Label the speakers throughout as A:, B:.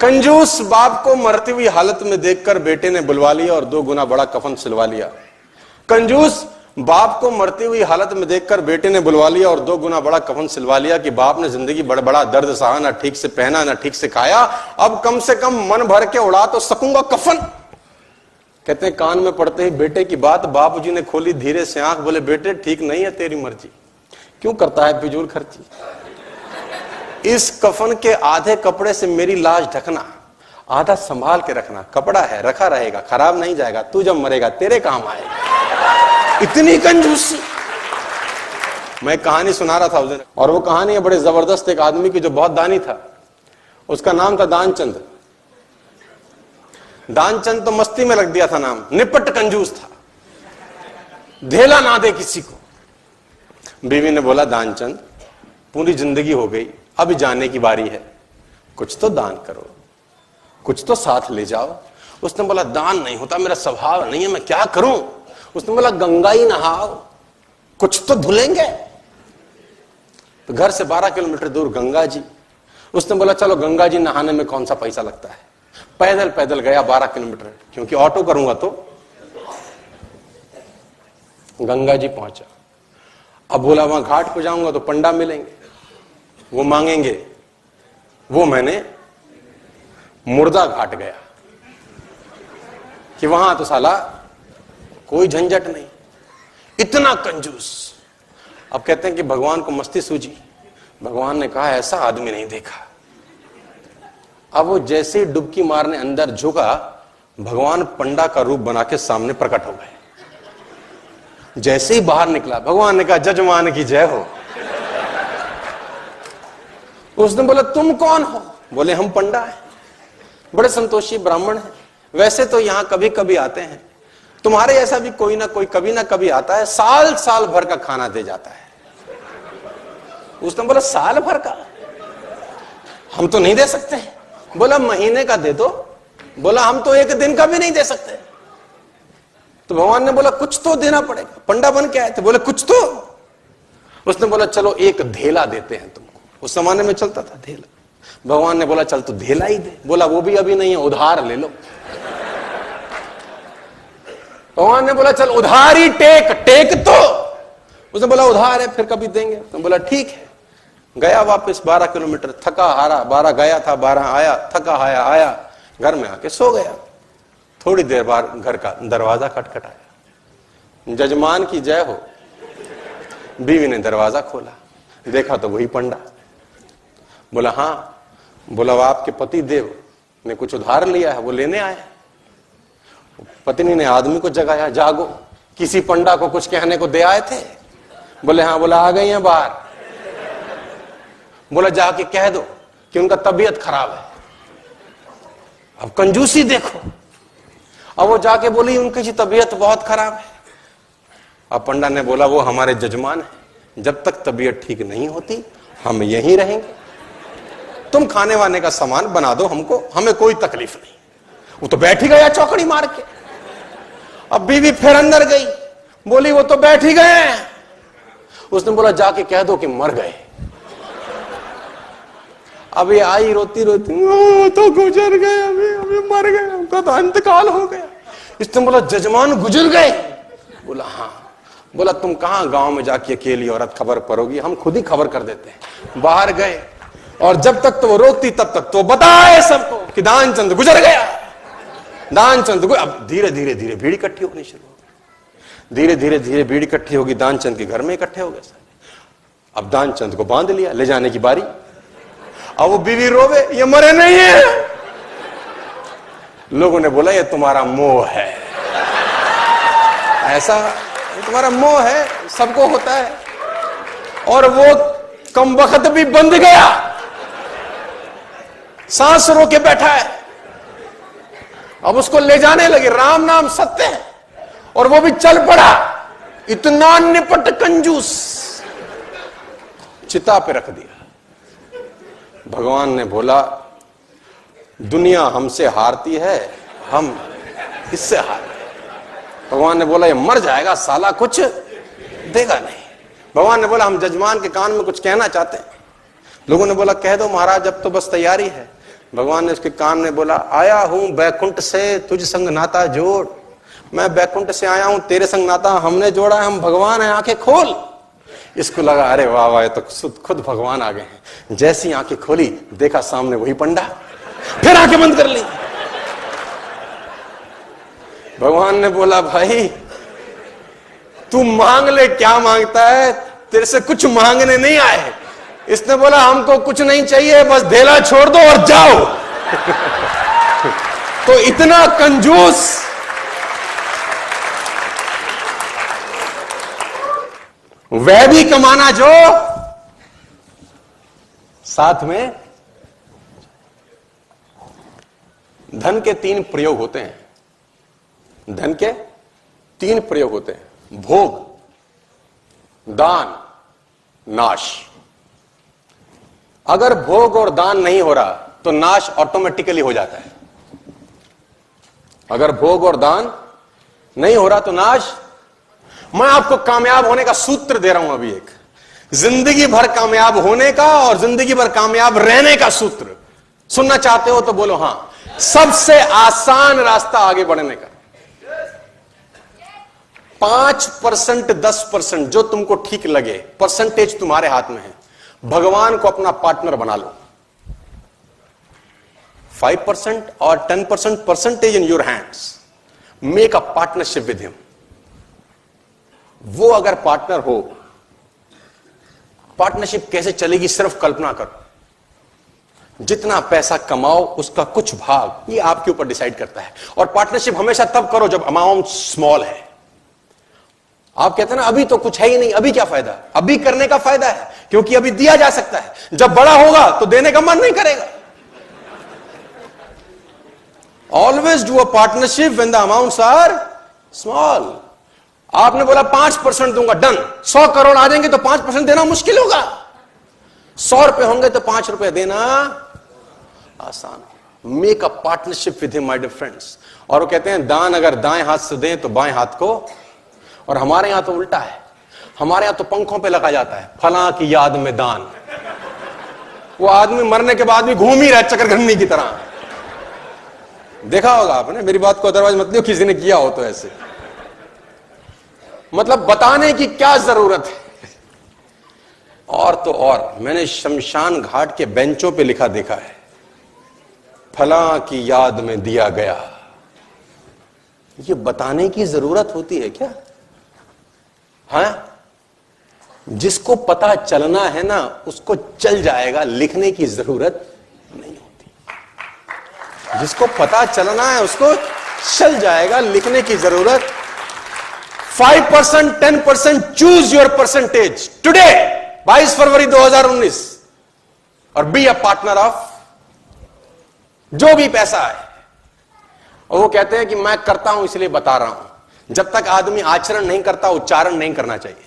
A: कंजूस बाप को मरती हुई हालत में देखकर बेटे ने बुलवा लिया और 2 गुना बड़ा कफन सिलवा लिया। कंजूस बाप को मरती हुई हालत में देखकर बेटे ने बुलवा लिया और 2 गुना बड़ा कफन सिलवा लिया कि बाप ने जिंदगी बड़ा बड़ा दर्द सहा, ना ठीक से पहना ना ठीक से खाया, अब कम से कम मन भर के उड़ा तो सकूंगा कफन। कहते हैं कान में पड़ते ही बेटे की बात बापूजी ने खोली धीरे से आंख, बोले बेटे ठीक नहीं है तेरी मर्जी, क्यों करता है फिजूल खर्ची। इस कफन के आधे कपड़े से मेरी लाश ढकना, आधा संभाल के रखना, कपड़ा है रखा रहेगा, खराब नहीं जाएगा, तू जब मरेगा तेरे काम आएगा। इतनी कंजूसी। मैं कहानी सुना रहा था उस दिन, और वो कहानी है बड़े जबरदस्त एक आदमी की जो बहुत दानी था। उसका नाम था दानचंद। दानचंद तो मस्ती में रख दिया था नाम, निपट कंजूस था, धेला ना दे किसी को। बीवी ने बोला दानचंद पूरी जिंदगी हो गई, अब जाने की बारी है, कुछ तो दान करो, कुछ तो साथ ले जाओ। उसने बोला दान नहीं होता, मेरा स्वभाव नहीं है, मैं क्या करूं। उसने बोला गंगा ही नहाओ, कुछ तो धुलेंगे। तो घर से 12 किलोमीटर दूर गंगा जी। उसने बोला चलो गंगा जी नहाने में कौन सा पैसा लगता है। पैदल पैदल गया 12 किलोमीटर, क्योंकि ऑटो करूंगा तो। गंगा जी पहुंचा। अब बोला वहां घाट पे जाऊंगा तो पंडा मिलेंगे, वो मांगेंगे। वो मैंने मुर्दा घाट गया कि वहां तो साला कोई झंझट नहीं, इतना कंजूस। अब कहते हैं कि भगवान को मस्ती सूझी। भगवान ने कहा ऐसा आदमी नहीं देखा। अब वो जैसे ही डुबकी मारने अंदर झुका, भगवान पंडा का रूप बना के सामने प्रकट हो गए। जैसे ही बाहर निकला, भगवान ने कहा जजमान की जय हो। उसने बोला तुम कौन हो। बोले हम पंडा हैं, बड़े संतोषी ब्राह्मण हैं, वैसे तो यहां कभी कभी आते हैं, तुम्हारे ऐसा भी कोई ना कोई कभी ना कभी आता है, साल साल भर का खाना दे जाता है। उसने बोला साल भर का हम तो नहीं दे सकते। बोला महीने का दे दो। बोला हम तो 1 दिन का भी नहीं दे सकते। तो भगवान ने बोला कुछ तो देना पड़ेगा, पंडा बन के आए थे। बोले कुछ तो। उसने बोला चलो 1 धेला देते हैं तुमको। उस जमाने में चलता था धेला। भगवान ने बोला चल तू धेला ही दे। बोला वो भी अभी नहीं है, उधार ले लो। भगवान ने बोला चल उधार ही टेक, टेक तो। उसने बोला उधार है फिर कभी देंगे। तो बोला ठीक है। गया वापस 12 किलोमीटर, थका हारा, 12 गया था 12 आया, थका हाया आया, घर में आके सो गया। थोड़ी देर बाद घर का दरवाजा खटखटाया। जजमान की जय हो। बीवी ने दरवाजा खोला, देखा तो वही पंडा। बोला हाँ। बोला वो आपके पति देव ने कुछ उधार लिया है, वो लेने आए। पत्नी ने आदमी को जगाया, जागो, किसी पंडा को कुछ कहने को दे आए थे। बोले हाँ। बोला आ गई हैं बाहर। बोला जाके कह दो कि उनका तबीयत खराब है। अब कंजूसी देखो। अब वो जाके बोली उनकी तबीयत बहुत खराब है। अब पंडा ने बोला वो हमारे जजमान है, जब तक तबीयत ठीक नहीं होती हम यहीं रहेंगे, तुम खाने वाने का सामान बना दो हमको, हमें कोई तकलीफ नहीं। वो तो बैठ ही गया चौकड़ी मार के। अब बीवी फिर अंदर गई, बोली वो तो बैठ ही गए। उसने बोला जाके कह दो कि मर गए। अब ये आई रोती रोती, तो गुजर गए, अभी मर गए, उनका तो इंतकाल हो गया। इसने बोला जजमान गुजर गए। बोला हाँ। बोला तुम कहां गांव में जाके अकेली औरत खबर परोगी, हम खुद ही खबर कर देते हैं। बाहर गए और जब तक तो वो रोकती तब तक तो बताए सबको कि दानचंद गुजर गया, दानचंद। अब धीरे धीरे धीरे भीड़ इकट्ठी होनी शुरू हो गई। धीरे धीरे धीरे भीड़ इकट्ठी होगी, दानचंद के घर में इकट्ठे हो गए सारे। अब दानचंद को बांध लिया, ले जाने की बारी। अब वो बीवी रोवे, ये मरे नहीं है। लोगों ने बोला ये तुम्हारा मोह है, ऐसा तुम्हारा मोह है, सबको होता है। और वो कम वक्त भी बंध गया, सांस रोके बैठा है। अब उसको ले जाने लगे, राम नाम सत्य है, और वो भी चल पड़ा। इतना निपट कंजूस, चिता पे रख दिया। भगवान ने बोला दुनिया हमसे हारती है, हम इससे हार गए। भगवान ने बोला ये मर जाएगा साला, कुछ देगा नहीं। भगवान ने बोला हम जजमान के कान में कुछ कहना चाहते हैं। लोगों ने बोला कह दो महाराज, अब तो बस तैयारी है। भगवान ने उसके कान में बोला, आया हूं बैकुंठ से तुझ संग नाता जोड़। मैं बैकुंठ से आया हूं, तेरे संग नाता हमने जोड़ा है, हम भगवान हैं, आंखें खोल। इसको लगा अरे वाह वाह, ये तो खुद भगवान आ गए हैं। जैसी आंखें खोली, देखा सामने वही पंडा, फिर आंखें बंद कर ली। भगवान ने बोला, भाई तू मांग ले, क्या मांगता है, तेरे से कुछ मांगने नहीं आए। इसने बोला, हमको कुछ नहीं चाहिए, बस ढेला छोड़ दो और जाओ। तो इतना कंजूस, वह भी कमाना जो साथ में। धन के 3 प्रयोग होते हैं। धन के 3 प्रयोग होते हैं, भोग, दान, नाश। अगर भोग और दान नहीं हो रहा तो नाश ऑटोमेटिकली हो जाता है। अगर भोग और दान नहीं हो रहा तो नाश। मैं आपको कामयाब होने का सूत्र दे रहा हूं अभी, एक जिंदगी भर कामयाब होने का और जिंदगी भर कामयाब रहने का सूत्र। सुनना चाहते हो तो बोलो हां। सबसे आसान रास्ता आगे बढ़ने का, 5% 10% जो तुमको ठीक लगे, परसेंटेज तुम्हारे हाथ में है। भगवान को अपना पार्टनर बना लो। 5% और 10% percentage in your hands. Make a partnership with him. वो अगर पार्टनर हो, पार्टनरशिप कैसे चलेगी सिर्फ कल्पना करो। जितना पैसा कमाओ उसका कुछ भाग ये आपके ऊपर डिसाइड करता है। और पार्टनरशिप हमेशा तब करो जब अमाउंट स्मॉल है। आप कहते हैं ना अभी तो कुछ है ही नहीं, अभी क्या फायदा। अभी करने का फायदा है क्योंकि अभी दिया जा सकता है। जब बड़ा होगा तो देने का मन नहीं करेगा। Always do a partnership when the amounts are small. आपने बोला 5% दूंगा, डन। 100 करोड़ आ जाएंगे तो 5% देना मुश्किल होगा। 100 रुपए होंगे तो 5 रुपए देना आसान। Make a partnership with him my dear friends. और वो कहते हैं दान अगर दाएं हाथ से दें तो बाएं हाथ को। और हमारे यहां तो उल्टा है। हमारे यहां तो पंखों पे लगा जाता है, फलां की याद में दान। वो आदमी मरने के बाद भी घूम ही रहा है चक्रघंटी की तरह। देखा होगा आपने, मेरी बात को अदरवाइज मत लियो, किसी ने किया हो तो ऐसे। मतलब बताने की क्या जरूरत है। और तो और मैंने शमशान घाट के बेंचों पे लिखा देखा है, फलां की याद में दिया गया। ये बताने की जरूरत होती है क्या? हाँ, जिसको पता चलना है ना उसको चल जाएगा, लिखने की जरूरत नहीं होती। जिसको पता चलना है उसको चल जाएगा, लिखने की जरूरत। 5% 10% चूज योर परसेंटेज टुडे 22 फरवरी 2019 और बी अ पार्टनर ऑफ जो भी पैसा है। और वो कहते हैं कि मैं करता हूं इसलिए बता रहा हूं। जब तक आदमी आचरण नहीं करता उच्चारण नहीं करना चाहिए।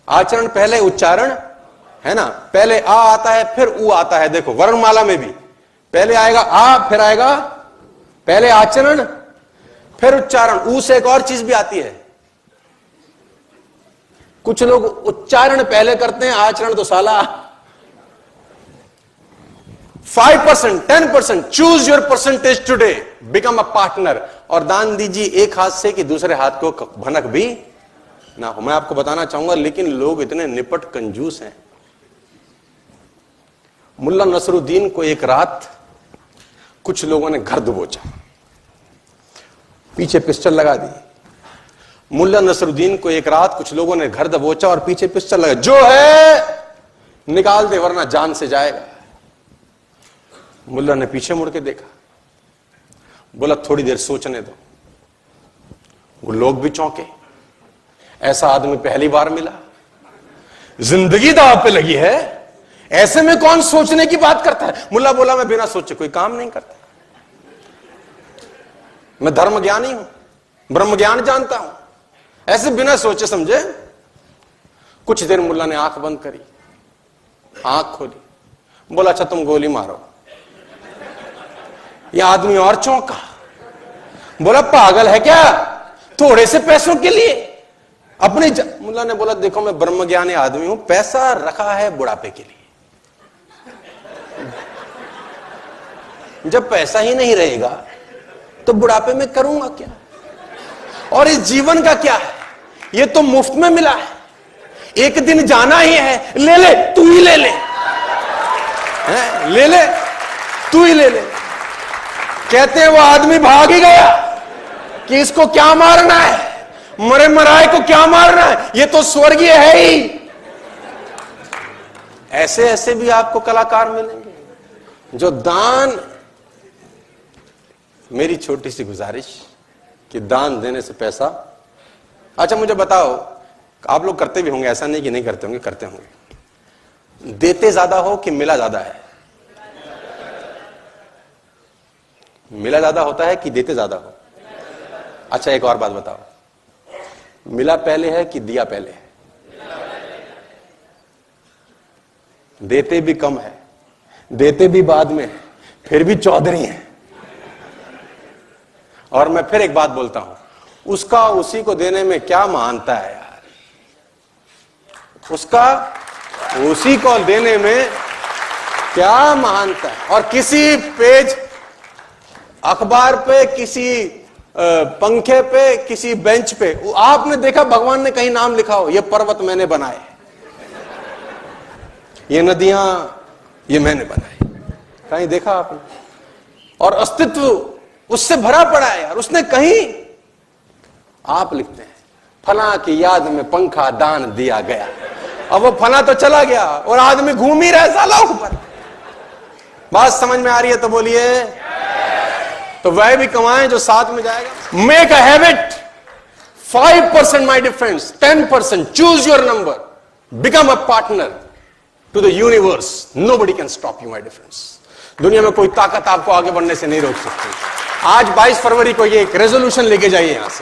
A: आचरण पहले उच्चारण है ना। पहले आ आता है फिर ऊ आता है। देखो वर्णमाला में भी पहले आएगा आ फिर आएगा, पहले आचरण फिर उच्चारण। ऊ से एक और चीज भी आती है। कुछ लोग उच्चारण पहले करते हैं, आचरण तो साला। 5% 10% choose your percentage today, become a partner. और दान दीजिए एक हाथ से कि दूसरे हाथ को भनक भी ना हो। मैं आपको बताना चाहूंगा, लेकिन लोग इतने निपट कंजूस हैं। मुल्ला नसरुद्दीन को एक रात कुछ लोगों ने घर दबोचा, पीछे पिस्टल लगा दी। मुल्ला नसरुद्दीन को एक रात कुछ लोगों ने घर दबोचा और पीछे पिस्टल लगा, जो है निकाल दे वरना जान से जाएगा। मुल्ला ने पीछे मुड़ के देखा, बोला थोड़ी देर सोचने दो। वो लोग भी चौंके, ऐसा आदमी पहली बार मिला, जिंदगी दांव पे लगी है, ऐसे में कौन सोचने की बात करता है। मुल्ला बोला मैं बिना सोचे कोई काम नहीं करता, मैं धर्म ज्ञानी हूं, ब्रह्म ज्ञान जानता हूं, ऐसे बिना सोचे समझे। कुछ देर मुल्ला ने आंख बंद करी, आंख खोली, बोला अच्छा तुम गोली मारो। यह आदमी और चौंका, बोला पागल है क्या, थोड़े से पैसों के लिए अपने मुल्ला ने बोला देखो मैं ब्रह्म ज्ञानी आदमी हूं, पैसा रखा है बुढ़ापे के लिए। जब पैसा ही नहीं रहेगा तो बुढ़ापे में करूंगा क्या? और इस जीवन का क्या है? ये तो मुफ्त में मिला है, एक दिन जाना ही है। ले ले, तू ही ले ले, ले ले, तू ही ले ले। कहते हैं वो आदमी भाग ही गया कि इसको क्या मारना है, मरे मराए को क्या मारना है, ये तो स्वर्गीय है ही। ऐसे ऐसे भी आपको कलाकार मिलेंगे जो दान, मेरी छोटी सी गुजारिश कि दान देने से पैसा। अच्छा मुझे बताओ, आप लोग करते भी होंगे, ऐसा नहीं कि नहीं करते होंगे, करते होंगे। देते ज्यादा हो कि मिला ज्यादा है? मिला ज्यादा होता है कि देते ज्यादा हो? अच्छा एक और बात बताओ, मिला पहले है कि दिया पहले है? देते भी कम है, देते भी बाद में है, फिर भी चौधरी है। और मैं फिर एक बात बोलता हूं, उसका उसी को देने में क्या महानता है यार? उसका उसी को देने में क्या महानता है? और किसी पेज अखबार पे, किसी पंखे पे, किसी बेंच पे आपने देखा भगवान ने कहीं नाम लिखा हो, ये पर्वत मैंने बनाए, ये नदियां ये मैंने बनाई? कहीं देखा आपने? और अस्तित्व उससे भरा पड़ा है यार। उसने कहीं, आप लिखते हैं फला की याद में पंखा दान दिया गया, अब वो फला तो चला गया और आदमी घूम ही रहा साला ऊपर। बात समझ में आ रही है तो बोलिए। तो वह भी कमाएं जो साथ में जाएगा। Make a habit, 5% my difference, 10%, choose your number, become a partner to the universe, nobody can stop you my difference. दुनिया में कोई ताकत आपको आगे बढ़ने से नहीं रोक सकती। आज 22 फरवरी को ये एक रेजोल्यूशन लेके जाइए यहां से,